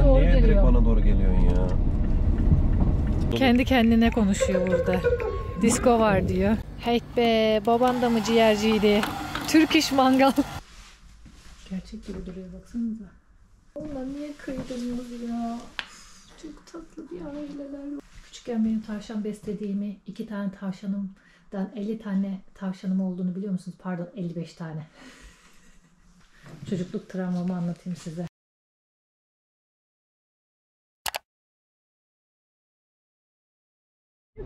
doğru geliyor. Sen niye direkt geliyor. bana doğru geliyorsun ya? Kendi kendine konuşuyor burada. Disko var diyor. Hey be, baban da mı ciğerciydi? Türk iş mangal. Gerçek gibi duruyor, baksanıza. Onlar niye kıydınız ya? Çok tatlı bir aileler. Küçükken benim tavşan beslediğimi, 2 tane tavşanımdan 50 tane tavşanım olduğunu biliyor musunuz? Pardon, 55 tane. Çocukluk travmamı anlatayım size.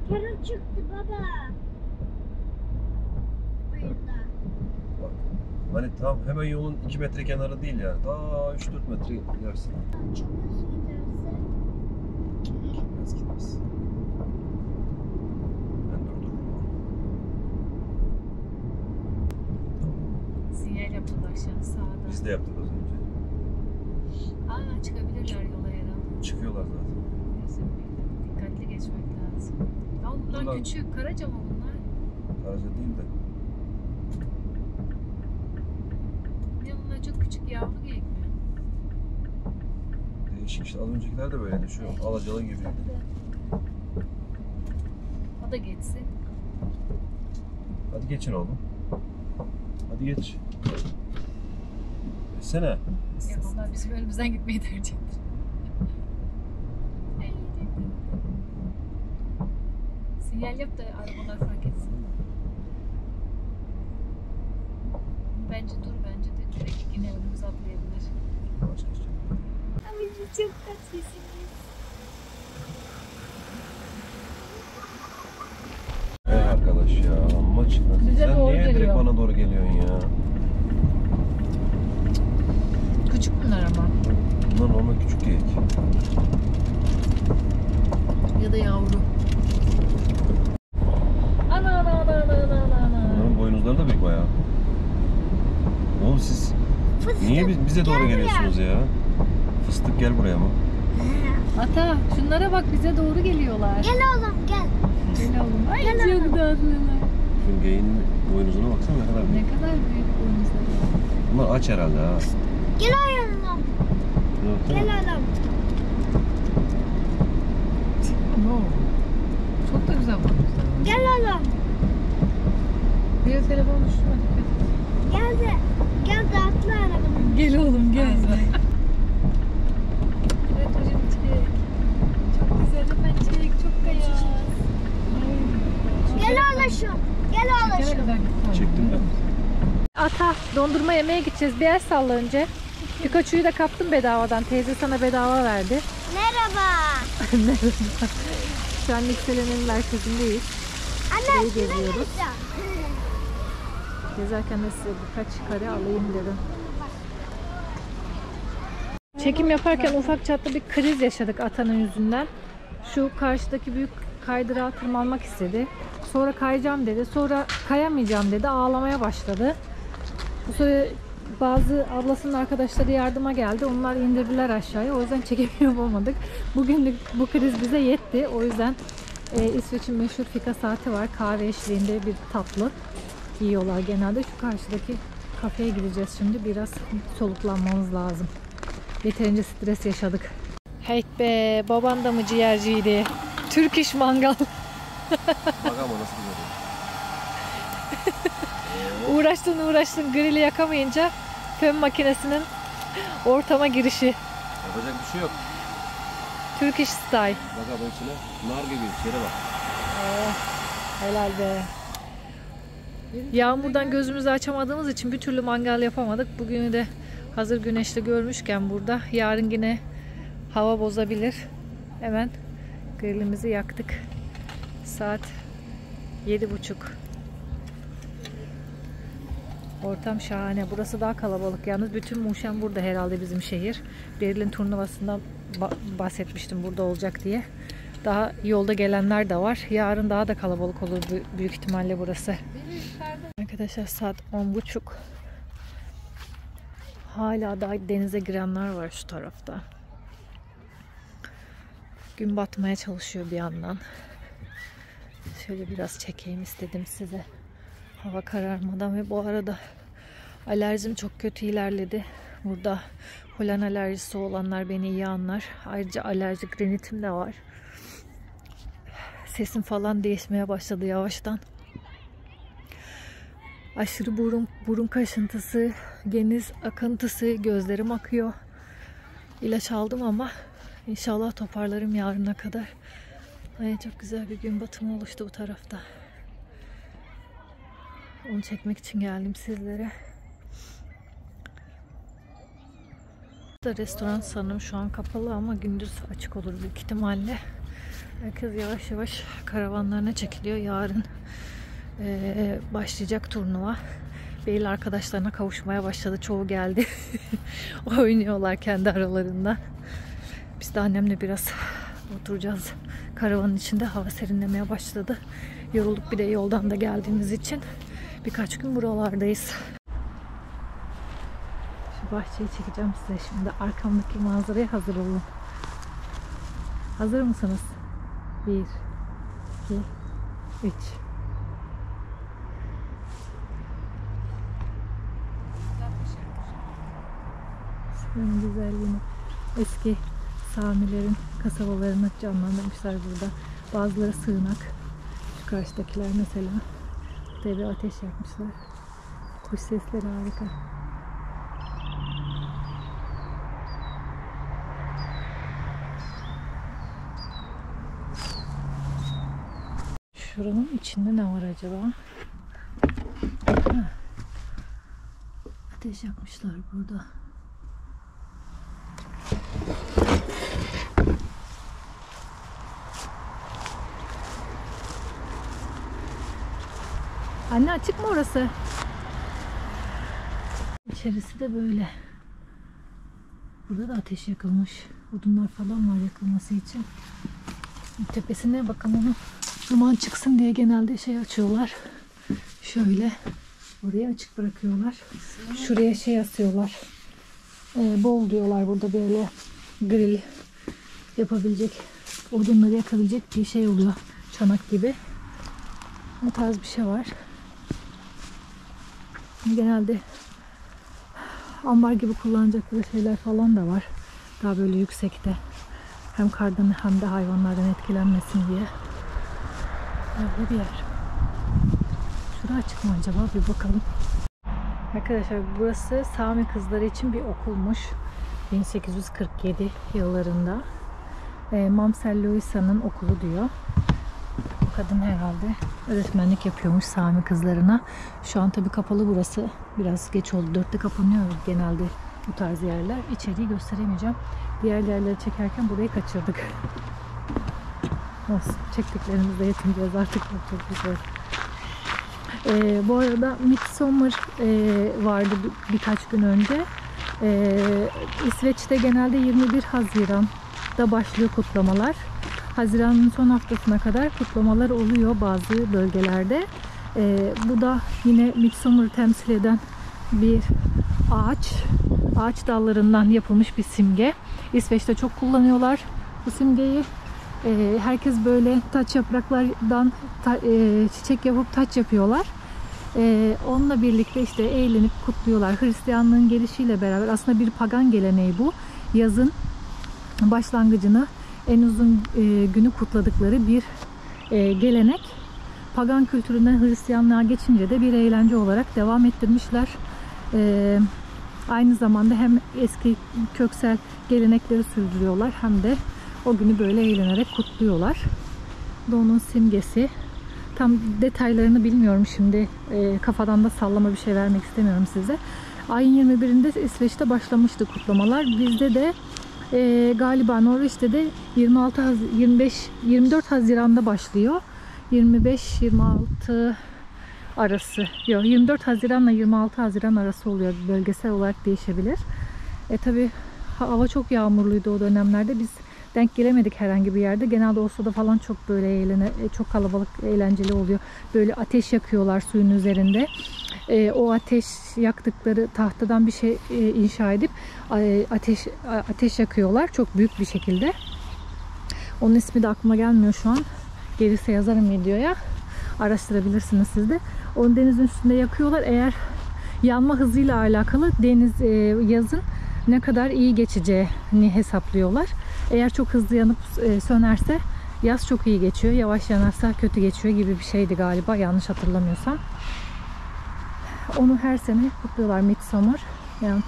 Para çıktı baba. Oyunda. Bak. Hani tam hemen yolun 2 metre kenarı değil yani. Daha 3-4 metre ilersin. Çok hızlı giderse. Biraz gitmez. Ben durdururum. Sinyal yaptılar aşağı sağda. Biz de yaptık az önce. Aa, çıkabilirler yola herhalde. Çıkıyorlar zaten. Neyse, dikkatli geçmek lazım. Ya bunlar Bunlar- küçük, Karaca mı bunlar? Karaca değil de. Ne bunlar çok küçük, yavru geyik mi? Değişik işte. Az öncekiler de böyleydi. Şu alacalı gibi. O da geçsin. Hadi geçin oğlum. Hadi geç. Geçsene. Ya onlar bizim önümüzden gitmeyi tercih etti. Sinyal yap da arabalar fark etsin. Bence dur, bence de direkt yine önümüze atlayabilir. Yavaş geçeceğim. Ama çok tatlısınız. Arkadaş ya, amma çıkmaz. Bize Sen doğru niye direkt geliyor. bana doğru geliyorsun ya? Küçük bunlar ama. Bunlar normal küçük geyik. Ya da yavru. Ana ana ana ana ana ana. Bunların boynuzları da büyük bayağı. Oğlum siz niye bize doğru geliyorsunuz ya? Fıstık gel buraya mı? Ata, şunlara bak, bize doğru geliyorlar. Gel oğlum gel. Gel oğlum. Ay Gel çok oğlum. tatlılar. Şu geyiğin boynuzuna baksana ne kadar Ne büyük. kadar büyük boynuzları var. Bunlar aç herhalde ha. Gel oğlum. Gel oğlum. No. Çok da güzel boynuzlar. Gel oğlum. Bir telefon düşürme, dikkat et. Gel de. Gel de atla arabanın. Gel oğlum gel. Evet hocam, çilek. Çok güzel hemen çilek, çok beyaz. Gel oğlum. Gel oğlum. Çektim ben. Ata, dondurma yemeye gideceğiz. Bir el salla önce. Pikachu'yu da kaptım bedavadan. Teyze sana bedava verdi. Merhaba. Şu an Yükselen'in merkezindeyiz. Anne Burayı şuraya geziyoruz. gideceğim. Gezerken de size birkaç kare alayım dedim. Çekim yaparken ufak çaplı bir kriz yaşadık Ata'nın yüzünden. Şu karşıdaki büyük kaydırağa tırmanmak istedi. Sonra kayacağım dedi. Sonra kayamayacağım dedi. Ağlamaya başladı. Bu sefer bazı ablasının arkadaşları yardıma geldi. Onlar indirdiler aşağıya. O yüzden çekim yapamadık. Bugünlük bu kriz bize yetti. O yüzden İsveç'in meşhur fika saati var. Kahve eşliğinde bir tatlı yiyorlar genelde. Şu karşıdaki kafeye gideceğiz şimdi. Biraz soluklanmamız lazım. Yeterince stres yaşadık. Hey be, baban da mı ciğerciydi? Türk iş mangal. Bak ama nasıl güzel. Uğraştın grili yakamayınca fön makinesinin ortama girişi. Yapacak bir şey yok. Türk iş style. Bak abi içine nar gibi içeri bak. Helal be. Yağmurdan gözümüzü açamadığımız için bir türlü mangal yapamadık. Bugünü de hazır güneşli görmüşken burada, yarın yine hava bozabilir. Hemen grillimizi yaktık. Saat 7:30. Ortam şahane. Burası daha kalabalık. Yalnız bütün Muşen burada herhalde, bizim şehir. Berlin turnuvasından bahsetmiştim burada olacak diye. Daha yolda gelenler de var. Yarın daha da kalabalık olur büyük ihtimalle burası. Arkadaşlar saat 10:30. Hala daha denize girenler var şu tarafta. Gün batmaya çalışıyor bir yandan. Şöyle biraz çekeyim istedim size. Hava kararmadan ve bu arada alerjim çok kötü ilerledi. Burada polen alerjisi olanlar beni iyi anlar. Ayrıca alerjik rinitim de var. Sesim falan değişmeye başladı yavaştan. Aşırı burun kaşıntısı, geniz akıntısı, gözlerim akıyor. İlaç aldım ama inşallah toparlarım yarına kadar. Ay, çok güzel bir gün batımı oluştu bu tarafta. Onu çekmek için geldim sizlere. Restoran sanırım şu an kapalı ama gündüz açık olur büyük ihtimalle. Herkes yavaş yavaş karavanlarına çekiliyor. Yarın başlayacak turnuva. Beyli arkadaşlarına kavuşmaya başladı. Çoğu geldi. Oynuyorlar kendi aralarında. Biz de annemle biraz oturacağız. Karavanın içinde hava serinlemeye başladı. Yorulduk bir de yoldan da geldiğimiz için. Birkaç gün buralardayız. Şu bahçeyi çekeceğim size şimdi. Arkamdaki manzaraya hazır olun. Hazır mısınız? 1, 2, 3. Suyun güzelliğini, eski Samilerin kasabalarını canlandırmışlar burada. Bazıları sığınak. Şu karşıdakiler mesela. Burada bir ateş yakmışlar. Kuş sesleri harika. Şuranın içinde ne var acaba? Ateş yakmışlar burada. Anne, açık mı orası? İçerisi de böyle. Burada da ateş yakılmış. Odunlar falan var yakılması için. Tepesine bakın, onu duman çıksın diye genelde şey açıyorlar. Şöyle oraya açık bırakıyorlar. Şuraya şey asıyorlar. Bol diyorlar burada, böyle grill yapabilecek, odunları yakabilecek bir şey oluyor. Çanak gibi. Bu tarz bir şey var. Genelde ambar gibi kullanacakları şeyler falan da var. Daha böyle yüksekte. Hem kardan hem de hayvanlardan etkilenmesin diye. Böyle bir yer. Şurada açık mı acaba? Bir bakalım. Arkadaşlar, burası Sami kızları için bir okulmuş. 1847 yıllarında. Mamsel Louisa'nın okulu diyor. Kadın herhalde öğretmenlik yapıyormuş Sami kızlarına. Şu an tabii kapalı burası. Biraz geç oldu. 4'te kapanıyor genelde bu tarz yerler. İçeriği gösteremeyeceğim. Diğer yerleri çekerken burayı kaçırdık. Olsun. Çektiklerimizle yetineceğiz artık. Çok güzel. Bu arada Midsommar vardı birkaç gün önce. İsveç'te genelde 21 Haziran'da başlıyor kutlamalar. Haziran'ın son haftasına kadar kutlamalar oluyor bazı bölgelerde. Bu da yine Midsommar'ı temsil eden bir ağaç dallarından yapılmış bir simge. İsveç'te çok kullanıyorlar bu simgeyi. Herkes böyle taç yapraklardan çiçek yapıp taç yapıyorlar. Onunla birlikte işte eğlenip kutluyorlar. Hristiyanlığın gelişiyle beraber aslında bir pagan geleneği bu. Yazın başlangıcını, en uzun günü kutladıkları bir gelenek. Pagan kültüründen Hristiyanlığa geçince de bir eğlence olarak devam ettirmişler. Aynı zamanda hem eski köksel gelenekleri sürdürüyorlar hem de o günü böyle eğlenerek kutluyorlar. Bu da onun simgesi. Tam detaylarını bilmiyorum şimdi. Kafadan da sallama bir şey vermek istemiyorum size. Ayın 21'inde İsveç'te başlamıştı kutlamalar. Bizde de galiba Norveç'te de 24 Haziran'da başlıyor. 25-26 arası. Yok, 24 Haziran'la 26 Haziran arası oluyor. Bölgesel olarak değişebilir. Tabii hava çok yağmurluydu o dönemlerde. Biz denk gelemedik herhangi bir yerde. Genelde Oslo'da falan çok böyle çok kalabalık, eğlenceli oluyor. Böyle ateş yakıyorlar suyun üzerinde. O ateş yaktıkları tahtadan bir şey inşa edip ateş yakıyorlar. Çok büyük bir şekilde. Onun ismi de aklıma gelmiyor şu an. Gelirse yazarım videoya. Araştırabilirsiniz siz de. Onu denizin üstünde yakıyorlar. Eğer yanma hızıyla alakalı deniz yazın ne kadar iyi geçeceğini hesaplıyorlar. Eğer çok hızlı yanıp sönerse yaz çok iyi geçiyor. Yavaş yanarsa kötü geçiyor gibi bir şeydi galiba, yanlış hatırlamıyorsam. Onu her sene kutluyorlar, Midsummer. Yani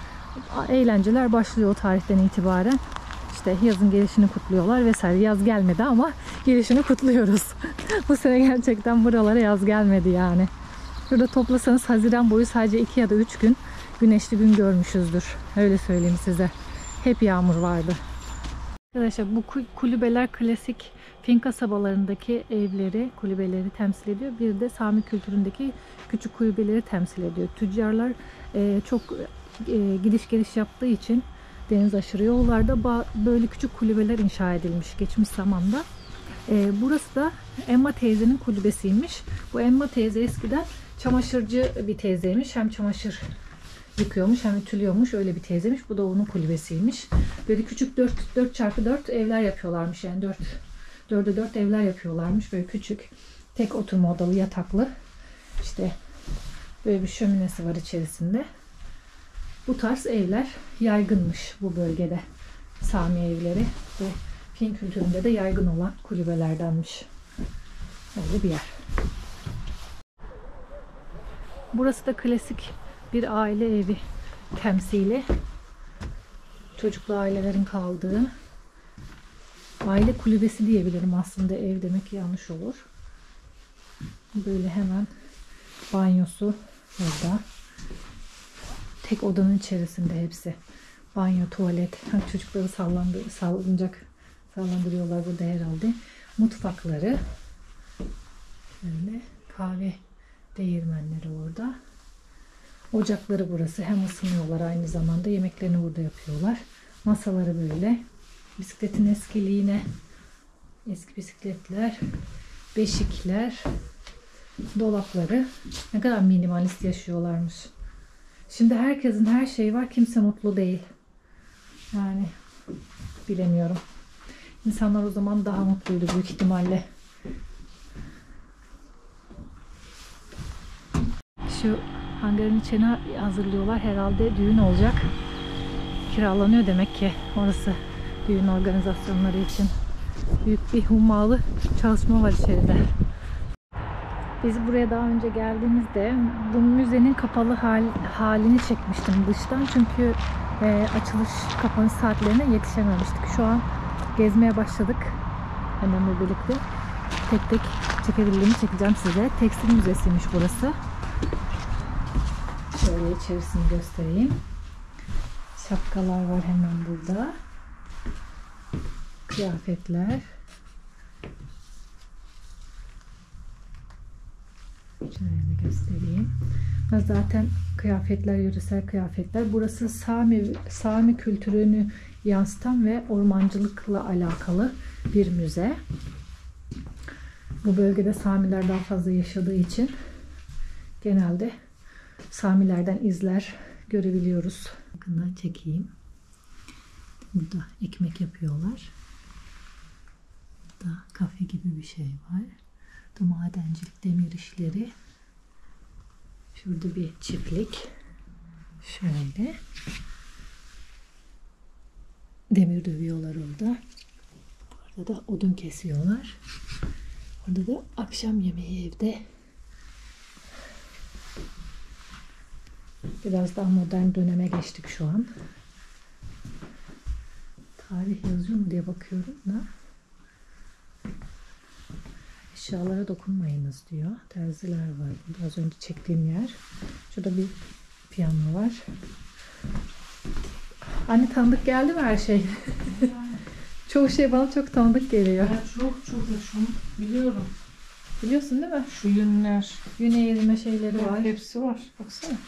eğlenceler başlıyor o tarihten itibaren. İşte yazın gelişini kutluyorlar vesaire. Yaz gelmedi ama gelişini kutluyoruz. Bu sene gerçekten buralara yaz gelmedi yani. Şurada toplasanız Haziran boyu sadece 2 ya da 3 gün güneşli gün görmüşüzdür. Öyle söyleyeyim size. Hep yağmur vardı. Arkadaşlar bu kulübeler klasik Fin kasabalarındaki evleri, kulübeleri temsil ediyor. Bir de Sami kültüründeki küçük kulübeleri temsil ediyor. Tüccarlar çok gidiş geliş yaptığı için deniz aşırı yollarda böyle küçük kulübeler inşa edilmiş geçmiş zamanda. Burası da Emma teyzenin kulübesiymiş. Bu Emma teyze eskiden çamaşırcı bir teyzeymiş. Hem çamaşır yıkıyormuş hem ütülüyormuş. Öyle bir teyzeymiş. Bu da onun kulübesiymiş. Böyle küçük 4x4 evler yapıyorlarmış. Yani 4'e 4 evler yapıyorlarmış. Böyle küçük tek oturma odalı yataklı. İşte böyle bir şöminesi var içerisinde. Bu tarz evler yaygınmış bu bölgede. Sami evleri ve Fin kültüründe de yaygın olan kulübelerdenmiş. Öyle bir yer. Burası da klasik bir aile evi temsili. Çocuklu ailelerin kaldığı aile kulübesi diyebilirim aslında, ev demek yanlış olur. Böyle hemen banyosu burada. Tek odanın içerisinde hepsi. Banyo, tuvalet. Çocukları sallandırıyorlar burada herhalde. Mutfakları. Böyle kahve değirmenleri orada. Ocakları burası. Hem ısınıyorlar aynı zamanda. Yemeklerini burada yapıyorlar. Masaları böyle. Bisikletin eskiliğine eski bisikletler, beşikler, dolapları. Ne kadar minimalist yaşıyorlarmış. Şimdi herkesin her şeyi var. Kimse mutlu değil. Yani bilemiyorum. İnsanlar o zaman daha mutluydu büyük ihtimalle. Şu hangarın içine hazırlıyorlar. Herhalde düğün olacak. Kiralanıyor demek ki orası düğün organizasyonları için. Büyük bir hummalı çalışma var içeride. Biz buraya daha önce geldiğimizde bu müzenin kapalı halini çekmiştim dıştan. Çünkü açılış kapanış saatlerine yetişememiştik. Şu an gezmeye başladık. Annemle birlikte. Tek tek çekebildiğimi çekeceğim size. Tekstil müzesiymiş burası. Şöyle içerisini göstereyim. Şapkalar var hemen burada. Kıyafetler. Şöyle göstereyim. Zaten kıyafetler, yöresel kıyafetler. Burası Sami kültürünü yansıtan ve ormancılıkla alakalı bir müze. Bu bölgede Samiler daha fazla yaşadığı için genelde Samilerden izler görebiliyoruz. Bakın çekeyim. Burada ekmek yapıyorlar. Burada kafe gibi bir şey var. Burada madencilik, demir işleri. Şurada bir çiftlik. Şöyle. Demir dövüyorlar orada. Burada da odun kesiyorlar. Orada da akşam yemeği evde. Biraz daha modern döneme geçtik şu an. Tarih yazıyor mu diye bakıyorum da. Eşyalara dokunmayınız diyor. Terziler var burada. Az önce çektiğim yer. Şurada bir piyano var. Anne, tanıdık geldi mi her şey? Çoğu şey bana çok tanıdık geliyor. Ben çok şunu biliyorum. Biliyorsun değil mi? Şu yünler. Yün eğrilme şeyleri var. Hepsi var. Baksana.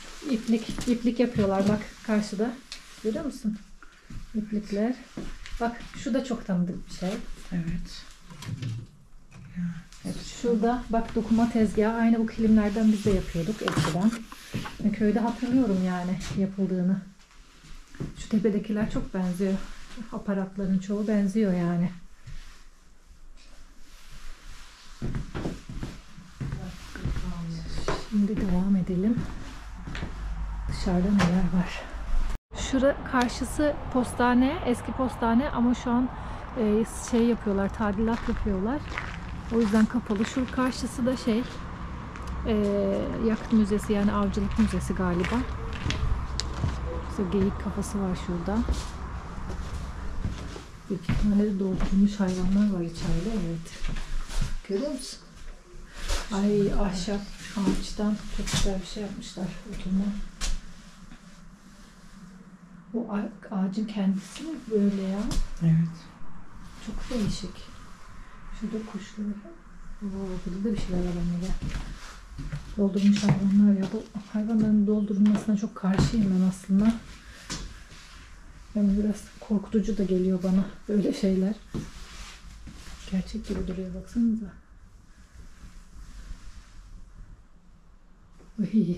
İplik yapıyorlar bak karşıda. Görüyor musun? İplikler. Bak şu da çok tanıdık bir şey. Evet. Şurada bak dokuma tezgahı. Aynı bu kilimlerden biz de yapıyorduk eskiden. Köyde hatırlıyorum yani yapıldığını. Şu tepedekiler çok benziyor. Aparatların çoğu benziyor yani. Şimdi devam edelim. Dışarıda neler var. Şura karşısı postane, eski postane ama şu an şey yapıyorlar, tadilat yapıyorlar. O yüzden kapalı. Şu karşısı da şey, yakıt müzesi, yani avcılık müzesi galiba. İşte geyik kafası var şurada. Büyük ihtimalle doldurulmuş hayvanlar var içeride. Evet. Görüyor musun? Ay, ahşap ağaçtan çok güzel bir şey yapmışlar. Oturma. Bu ağacın kendisi mi böyle ya? Evet. Çok değişik. Şurada kuşlar. Burada da bir şeyler var anne. Doldurmuş hayvanlar ya. Bu hayvanların doldurulmasına çok karşıyım ben aslında. Yani biraz korkutucu da geliyor bana böyle şeyler. Gerçek gibi duruyor, baksanıza. Uy,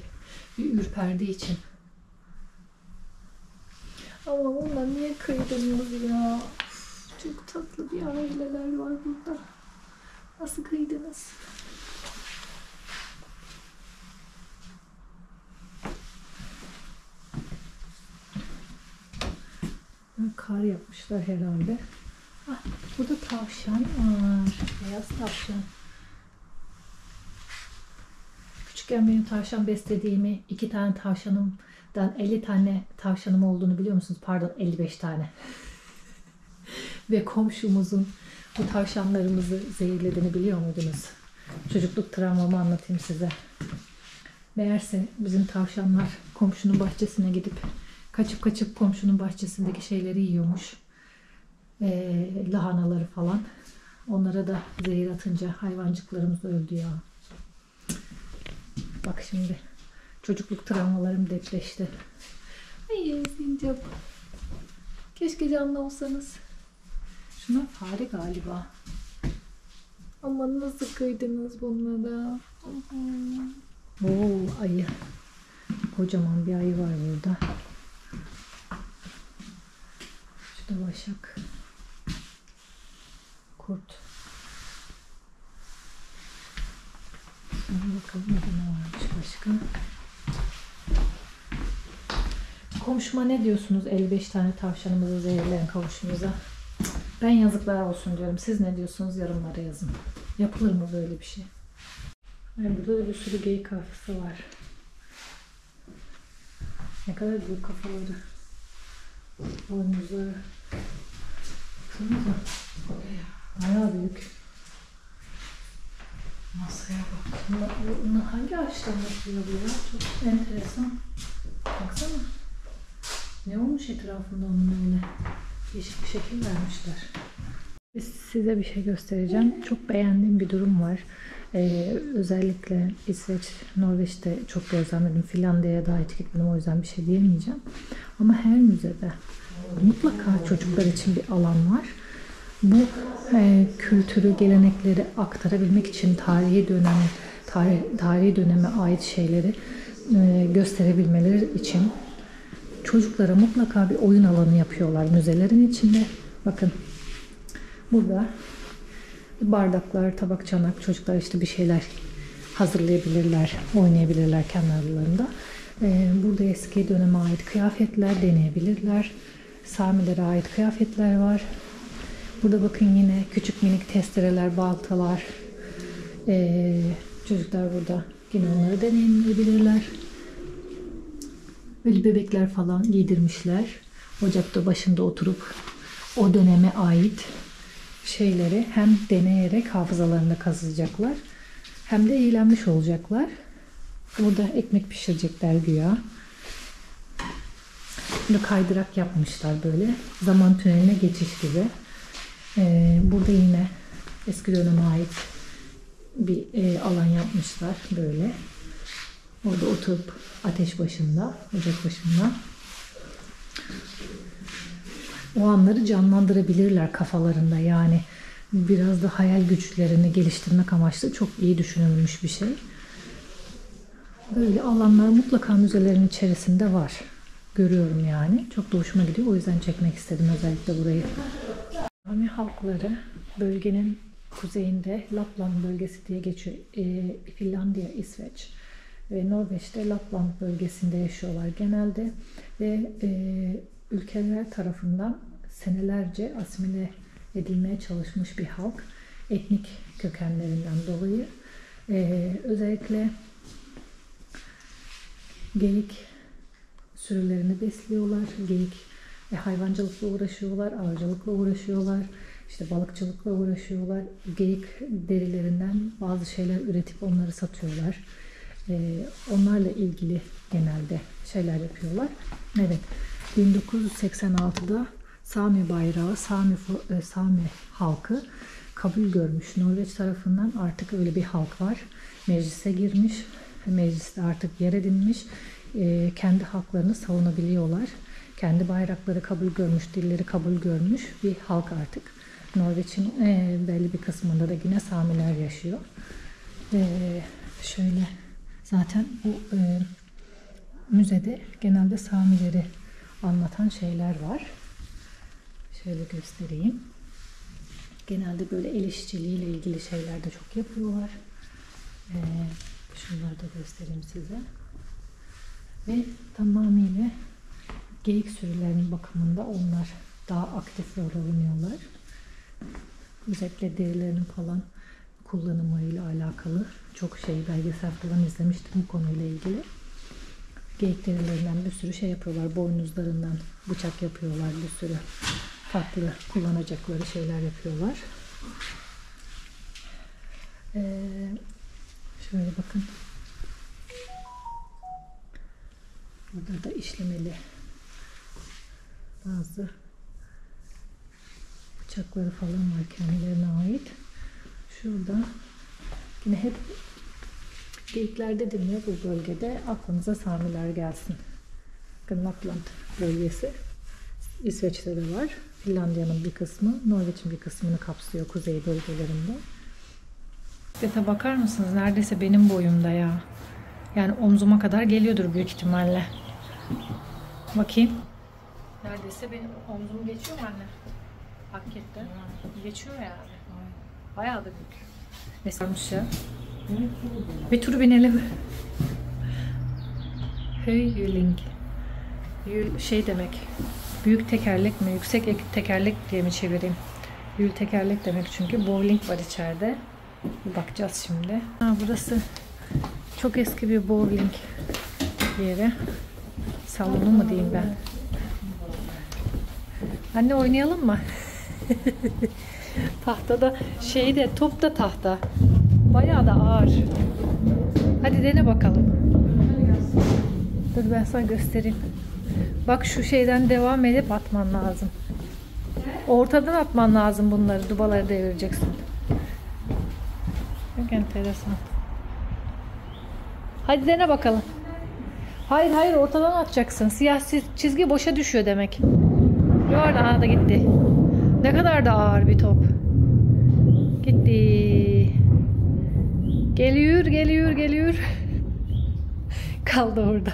bir ürperdiği için. Ama onlar niye kıydınız ya? Çok tatlı bir aileler var burada. Nasıl kıydınız? Kar yapmışlar herhalde. Ah, burada tavşan var. Beyaz tavşan. Küçükken benim tavşan beslediğimi, 2 tane tavşanımdan 50 tane tavşanım olduğunu biliyor musunuz? Pardon, 55 tane. Ve komşumuzun bu tavşanlarımızı zehirlediğini biliyor muydunuz? Çocukluk travmamı anlatayım size. Meğerse bizim tavşanlar komşunun bahçesine gidip kaçıp komşunun bahçesindeki şeyleri yiyormuş. Lahanaları falan. Onlara da zehir atınca hayvancıklarımız öldü ya. Bak şimdi çocukluk travmalarım depreşti. Ay sincap. Keşke canlı olsanız. Şuna fare galiba. Ama nasıl kıydınız bunlara? Oo, ayı. Kocaman bir ayı var burada. Şurada başak. Kurt. Bakalım ne varmış başka. Komşuma ne diyorsunuz? 55 tane tavşanımızı zehirleyen komşumuza. Ben yazıklar olsun diyorum. Siz ne diyorsunuz? Yorumlara yazın. Yapılır mı böyle bir şey? Yani burada da bir sürü geyik kafası var. Ne kadar büyük kafaları. Boynuzları. Baksanıza. Bayağı büyük. Masaya bak. Bunlar hangi ağaçtan yapılıyor bu ya? Çok enteresan. Baksana. Ne olmuş etrafında onun öyle? Değişik bir şekil vermişler. Size bir şey göstereceğim. Çok beğendiğim bir durum var. Özellikle İsveç, Norveç'te çok gözlemledim. Finlandiya'ya daha hiç gitmedim, o yüzden bir şey diyemeyeceğim. Ama her müzede mutlaka çocuklar için bir alan var. Bu kültürü, gelenekleri aktarabilmek için tarihi döneme ait şeyleri gösterebilmeleri için çocuklara mutlaka bir oyun alanı yapıyorlar müzelerin içinde. Bakın burada bardaklar, tabak, çanak, çocuklar işte bir şeyler hazırlayabilirler, oynayabilirler kendi aralarında. Burada eski döneme ait kıyafetler deneyebilirler. Samilere ait kıyafetler var. Burada bakın yine küçük minik testereler, baltalar. Çocuklar burada yine onları deneyimleyebilirler. Böyle bebekler falan giydirmişler. Ocakta başında oturup o döneme ait şeyleri hem deneyerek hafızalarında kazıyacaklar hem de eğlenmiş olacaklar. Burada ekmek pişirecekler güya. Burada kaydırak yapmışlar böyle. Zaman tüneline geçiş gibi. Burada yine eski döneme ait bir alan yapmışlar böyle. Orada oturup ateş başında, ocak başında o anları canlandırabilirler kafalarında. Yani biraz da hayal güçlerini geliştirmek amaçlı çok iyi düşünülmüş bir şey. Böyle alanlar mutlaka müzelerin içerisinde var. Görüyorum yani. Çok da hoşuma gidiyor. O yüzden çekmek istedim özellikle burayı. Sami halkları bölgenin kuzeyinde Lapland bölgesi diye geçiyor. Finlandiya, İsveç. ve Norveç'te Lapland bölgesinde yaşıyorlar genelde ve ülkeler tarafından senelerce asimile edilmeye çalışmış bir halk. Etnik kökenlerinden dolayı özellikle geyik sürülerini besliyorlar. Geyik hayvancılıkla uğraşıyorlar, avcılıkla uğraşıyorlar, işte balıkçılıkla uğraşıyorlar. Geyik derilerinden bazı şeyler üretip onları satıyorlar. Onlarla ilgili genelde şeyler yapıyorlar. Evet, 1986'da Sami bayrağı, Sami halkı kabul görmüş. Norveç tarafından artık öyle bir halk var. Meclise girmiş. Mecliste artık yer edinmiş. Kendi haklarını savunabiliyorlar. Kendi bayrakları kabul görmüş, dilleri kabul görmüş bir halk artık. Norveç'in belli bir kısmında da yine Samiler yaşıyor. Şöyle zaten bu müzede genelde Samileri anlatan şeyler var. Şöyle göstereyim. Genelde böyle el işçiliğiyle ilgili şeyler de çok yapıyorlar. Şunları da göstereyim size. Ve tamamıyla geyik sürülerinin bakımında onlar daha aktif rol oynuyorlar. Özellikle derilerinin falan kullanımıyla alakalı çok belgesel falan izlemiştim bu konuyla ilgili. Geyik derilerinden bir sürü şey yapıyorlar. Boynuzlarından bıçak yapıyorlar. Bir sürü farklı kullanacakları şeyler yapıyorlar. Şöyle bakın. Burada da işlemeli bazı bıçakları falan var kendilerine ait. Şurada yine hep geyikler dedim ya, bu bölgede aklınıza Samiler gelsin. Bakın Lapland bölgesi İsveç'te de var. Finlandiya'nın bir kısmı, Norveç'in bir kısmını kapsıyor kuzey bölgelerinde. Bisiklete bakar mısınız? Neredeyse benim boyumda ya. Yani omzuma kadar geliyordur büyük ihtimalle. Bakayım. Neredeyse benim omzum geçiyor mu anne? Hakikaten. Geçiyor yani. Bayağı da büyük. Ne sarmış ya? Bir tur binelim. Höyling. Şey demek. Büyük tekerlek mi? Yüksek tekerlek diye mi çevireyim? Büyük tekerlek demek çünkü. Bowling var içeride. Bir bakacağız şimdi. Burası çok eski bir bowling yeri. Salonu mu diyeyim ben? Anne oynayalım mı? Tahtada top da tahta. Bayağı da ağır. Hadi dene bakalım. Dur ben sana göstereyim. Bak şu şeyden devam edip atman lazım. Ortadan atman lazım bunları. Dubaları devireceksin. Çok enteresan. Hadi dene bakalım. Hayır ortadan atacaksın. Siyah çizgi boşa düşüyor demek. Yuvarlan da gitti. Ne kadar da ağır bir top. Gitti. Geliyor. Kaldı orada.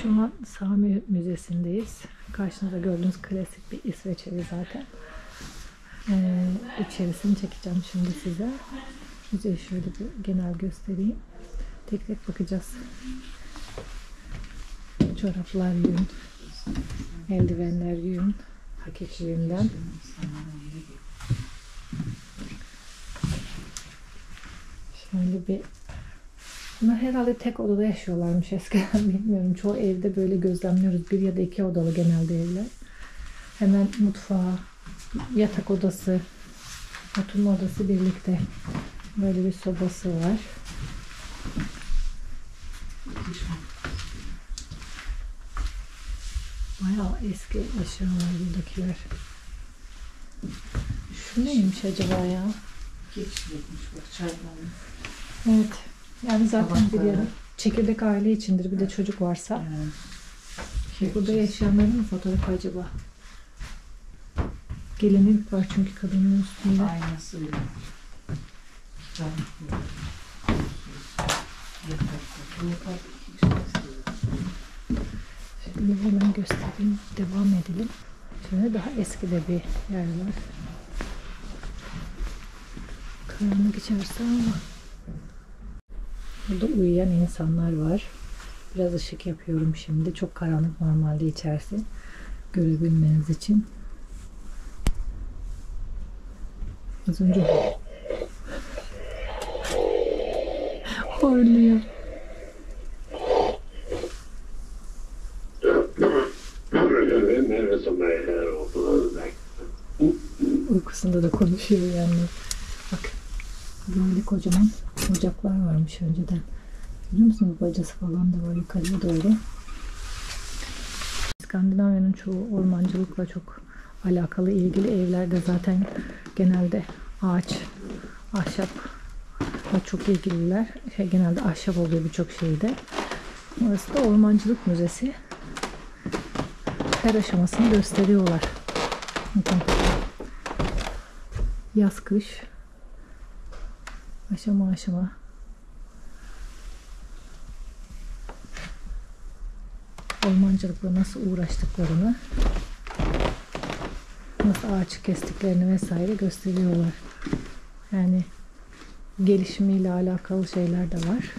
Şu an Sami Müzesi'ndeyiz. Karşınızda gördüğünüz klasik bir İsveç evi zaten. İçerisini çekeceğim şimdi size. Müzeyi şöyle bir genel göstereyim. Tek tek bakacağız. Çoraplar yün, eldivenler yün, hakiki yünden. Şöyle bir... Bunlar herhalde tek odada yaşıyorlarmış eskiden, bilmiyorum. Çoğu evde böyle gözlemliyoruz. Bir ya da iki odalı genelde evler. Hemen mutfağı, yatak odası, oturma odası birlikte. Böyle bir sobası var. Bayağı eski eşyalar buradakiler. Şu neymiş acaba ya? Geçecekmiş bak çaydanlık. Evet. Yani zaten bir yer çekirdek aile içindir. Bir de çocuk varsa. Burada yaşayanların mı fotoğrafı acaba? Gelinlik var çünkü kadının üstünde. Aynasıyla. Şimdi hemen göstereyim. Devam edelim. Şöyle daha eski de bir yer var. Karanlık içerisi ama Burada uyuyan insanlar var. Biraz ışık yapıyorum şimdi. Çok karanlık normalde içerisi. Görebilmeniz için. Az önce horluyor. Uykusunda da konuşuyor yani. Bak. Böyle kocaman ocaklar varmış önceden. Biliyor musunuz? Bacası falan da var yukarıya doğru. İskandinavya'nın çoğu ormancılıkla çok alakalı, ilgili evlerde zaten genelde ağaç, ahşapla çok ilgililer. Genelde ahşap oluyor birçok şeyde. Orası da ormancılık müzesi. Her aşamasını gösteriyorlar. Bakın. Yaz kış aşama aşama ormancılıkla nasıl uğraştıklarını, nasıl ağaç kestiklerini vesaire gösteriyorlar. Yani gelişimiyle alakalı şeyler de var.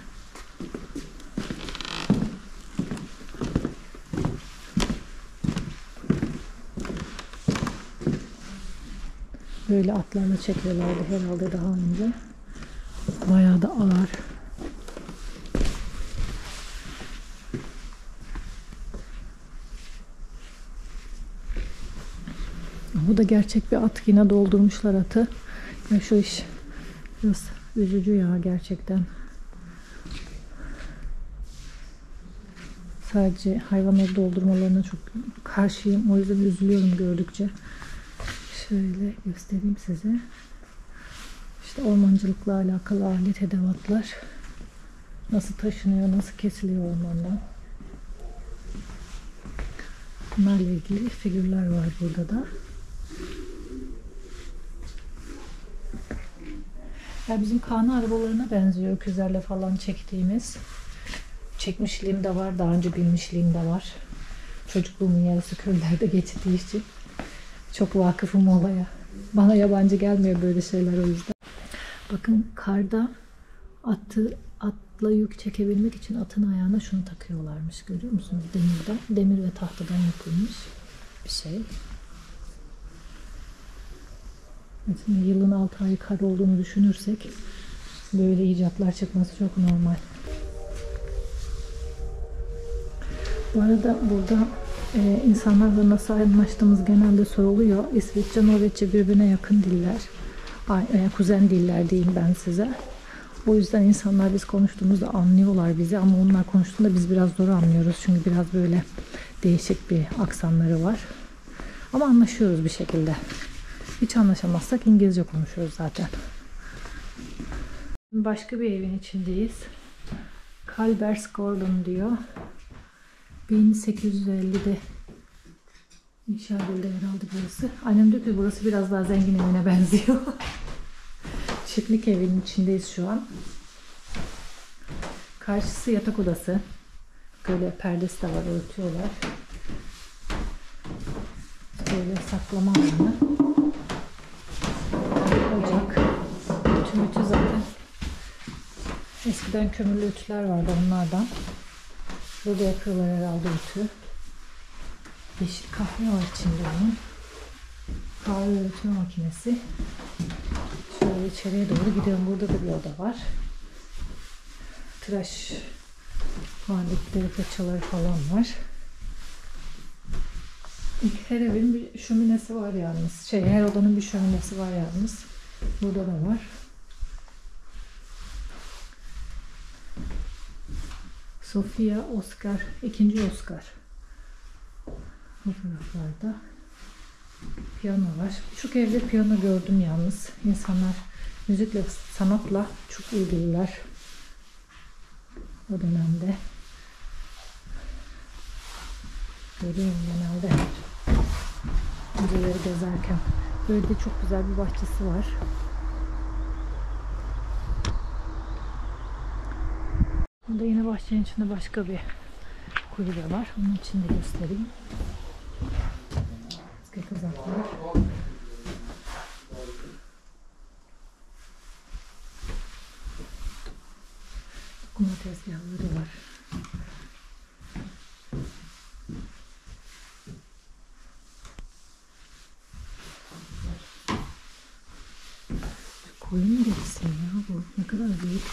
Böyle atlarla çekiyorlardı herhalde daha önce. Bayağı da ağır. Bu da gerçek bir at. Yine doldurmuşlar atı. Ya şu iş biraz üzücü ya gerçekten. Sadece hayvanları doldurmalarına çok karşıyım. O yüzden üzülüyorum gördükçe. Şöyle göstereyim size. İşte ormancılıkla alakalı alet edevatlar. Nasıl taşınıyor, nasıl kesiliyor ormandan. Bunlarla ilgili figürler var burada da. Ya bizim Kaan'ın arabalarına benziyor. Öküzlerle falan çektiğimiz. Çekmişliğim de var. Daha önce binmişliğim de var. Çocukluğumun yarısı köylerde geçtiği için. Çok vakıfım olaya. Bana yabancı gelmiyor böyle şeyler o yüzden. Bakın karda atla yük çekebilmek için atın ayağına şunu takıyorlarmış. Görüyor musunuz? Demirden. Demir ve tahtadan yapılmış bir şey. Şimdi yılın 6 ayı kar olduğunu düşünürsek böyle icatlar çıkması çok normal. Bu arada burada insanlarla nasıl anlaştığımız genelde soruluyor. İsveççe, Norveççe birbirine yakın diller. Kuzen diller diyeyim ben size. O yüzden insanlar biz konuştuğumuzda anlıyorlar bizi ama onlar konuştuğunda biz biraz zor anlıyoruz. Çünkü biraz böyle değişik bir aksanları var. Ama anlaşıyoruz bir şekilde. Hiç anlaşamazsak İngilizce konuşuyoruz zaten. Başka bir evin içindeyiz. Karlbergsgården diyor. 1850'de inşa edildi herhalde burası. Annem diyor ki burası biraz daha zengin evine benziyor. Çiftlik evinin içindeyiz şu an. Karşısı yatak odası. Böyle perdesi de var, örtüyorlar. Böyle saklama alanı. Ocak. Ütü zaten. Eskiden kömürlü ütüler vardı onlardan. Burada yapıyorlar herhalde ütü. Yeşil kahve var içinde onun. Kahve öğütme makinesi. Şöyle içeriye doğru gidiyorum. Burada da bir oda var. Tıraş aletleri, fırçaları falan var. Her evin bir şöminesi var yalnız. Her odanın bir şöminesi var yalnız. Burada da var. Sofia, Oscar, 2. Oscar. Bu taraflarda piyano var. Birçok evde piyano gördüm yalnız. İnsanlar müzikle, sanatla çok ilgililer. O dönemde. Görüyorum genelde. Müzeleri gezerken. Böyle de çok güzel bir bahçesi var. Burada yine bahçenin içinde başka bir kulübe var. Onun için de göstereyim. Eski kızaklar. Kuma tezgahları var. Koyun derisi ya bu. Ne kadar büyük.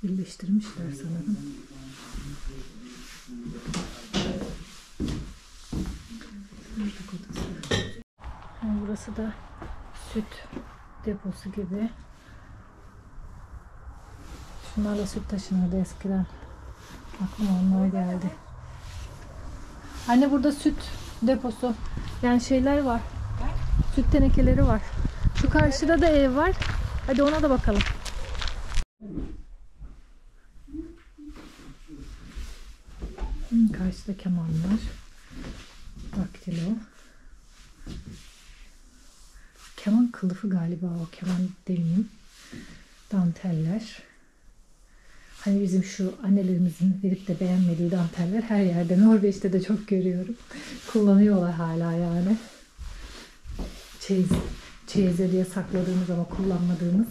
Birleştirmişler sanırım. Burası da süt deposu gibi. Şunlarla süt taşınırdı eskiden. Aklıma onlar geldi. Anne burada süt deposu. Yani şeyler var. Süt tenekeleri var. Şu karşıda da ev var. Hadi ona da bakalım. Karşıda kemanlar. Daktilo. Keman kılıfı galiba o. Keman demeyeyim. Danteller. Hani bizim şu annelerimizin verip de beğenmediği danteller her yerde. Norveç'te de çok görüyorum. Kullanıyorlar hala yani. Çeyize diye sakladığımız ama kullanmadığımız.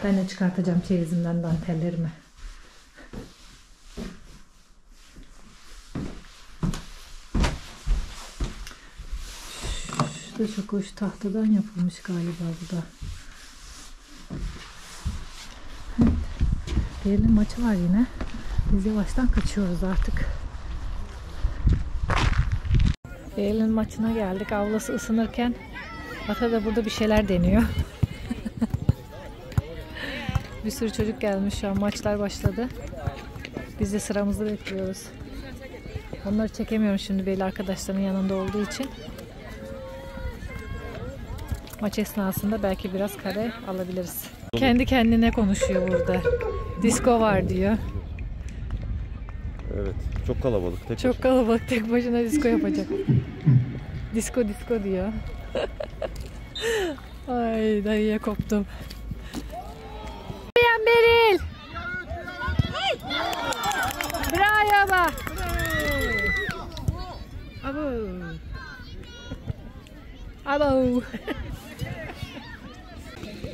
Ben de çıkartacağım çeyizimden dantellerimi. Şu da çok hoş tahtadan yapılmış galiba bu da. Evet. Berlin maçı var yine. Biz yavaştan kaçıyoruz artık. Berlin maçına geldik. Avlası ısınırken Ata da burada bir şeyler deniyor. Bir sürü çocuk gelmiş şu an. Maçlar başladı. Biz de sıramızı bekliyoruz. Onları çekemiyorum şimdi belli arkadaşlarımın yanında olduğu için. Maç esnasında belki biraz kare alabiliriz. Kendi kendine konuşuyor burada. Disko var diyor. Evet. Çok kalabalık. Çok kalabalık. Tek başına disko yapacak. Disko diyor. Ay dayıya koptum. Beril. Bravo bak. Abo.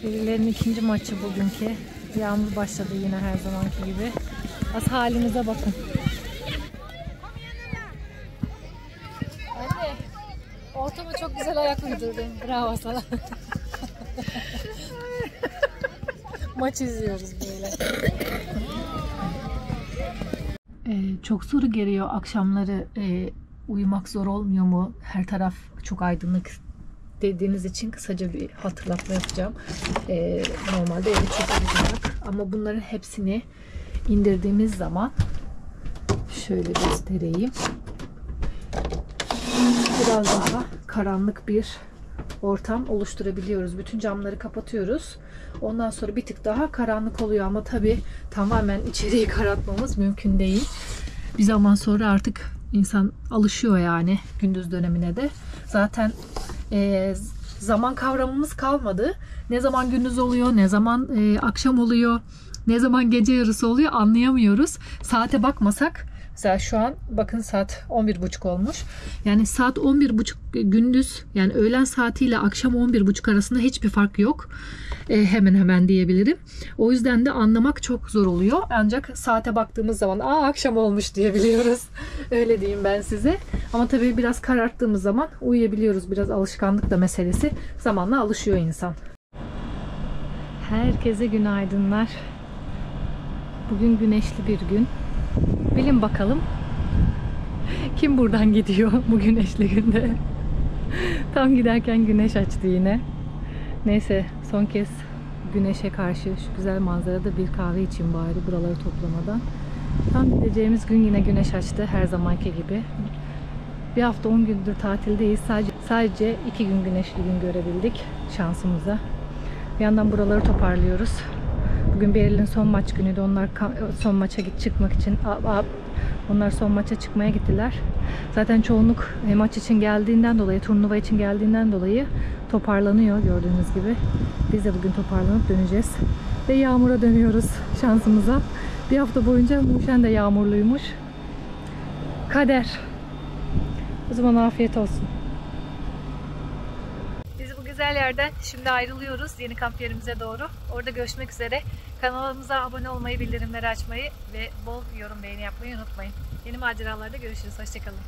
Beril'lerin ikinci maçı bugünkü. Yağmur başladı yine her zamanki gibi. Az halimize bakın. Anne, ortama çok güzel ayak uydurdun. Bravo sana. Maç izliyoruz böyle. Çok soru geliyor akşamları uyumak zor olmuyor mu? Her taraf çok aydınlık dediğiniz için kısaca bir hatırlatma yapacağım. Normalde evi çok aydınlık ama bunların hepsini indirdiğimiz zaman şöyle göstereyim. Biraz daha karanlık bir ortam oluşturabiliyoruz. Bütün camları kapatıyoruz. Ondan sonra bir tık daha karanlık oluyor ama tabii tamamen içeriği karartmamız mümkün değil. Bir zaman sonra artık insan alışıyor yani gündüz dönemine de. Zaten zaman kavramımız kalmadı. Ne zaman gündüz oluyor, ne zaman akşam oluyor, ne zaman gece yarısı oluyor anlayamıyoruz. Saate bakmasak, mesela şu an bakın saat 11.30 olmuş. Yani saat 11.30 gündüz, yani öğlen saatiyle akşam 11.30 arasında hiçbir fark yok. Hemen hemen diyebilirim. O yüzden de anlamak çok zor oluyor. Ancak saate baktığımız zaman akşam olmuş diyebiliyoruz. Öyle diyeyim ben size. Ama tabii biraz kararttığımız zaman uyuyabiliyoruz. Biraz alışkanlık da meselesi. Zamanla alışıyor insan. Herkese günaydınlar. Bugün güneşli bir gün. Bilin bakalım kim buradan gidiyor bu güneşli günde. Tam giderken güneş açtı yine. Neyse son kez güneşe karşı şu güzel manzarada bir kahve için bari buraları toplamadan. Tam gideceğimiz gün yine güneş açtı her zamanki gibi. Bir hafta 10 gündür tatildeyiz. Sadece 2 gün güneşli gün görebildik şansımıza. Bir yandan buraları toparlıyoruz. Bugün Beril'in son maç günüydü. Onlar son maça çıkmak için onlar son maça çıkmaya gittiler. Zaten çoğunluk maç için geldiğinden dolayı, turnuva için geldiğinden dolayı toparlanıyor gördüğünüz gibi. Biz de bugün toparlanıp döneceğiz. Ve yağmura dönüyoruz şansımıza. Bir hafta boyunca Muşen de yağmurluymuş. Kader. O zaman afiyet olsun. Biz bu güzel yerden şimdi ayrılıyoruz yeni kamp yerimize doğru. Orada görüşmek üzere. Kanalımıza abone olmayı, bildirimleri açmayı ve bol yorum beğeni yapmayı unutmayın. Yeni maceralarda görüşürüz. Hoşçakalın.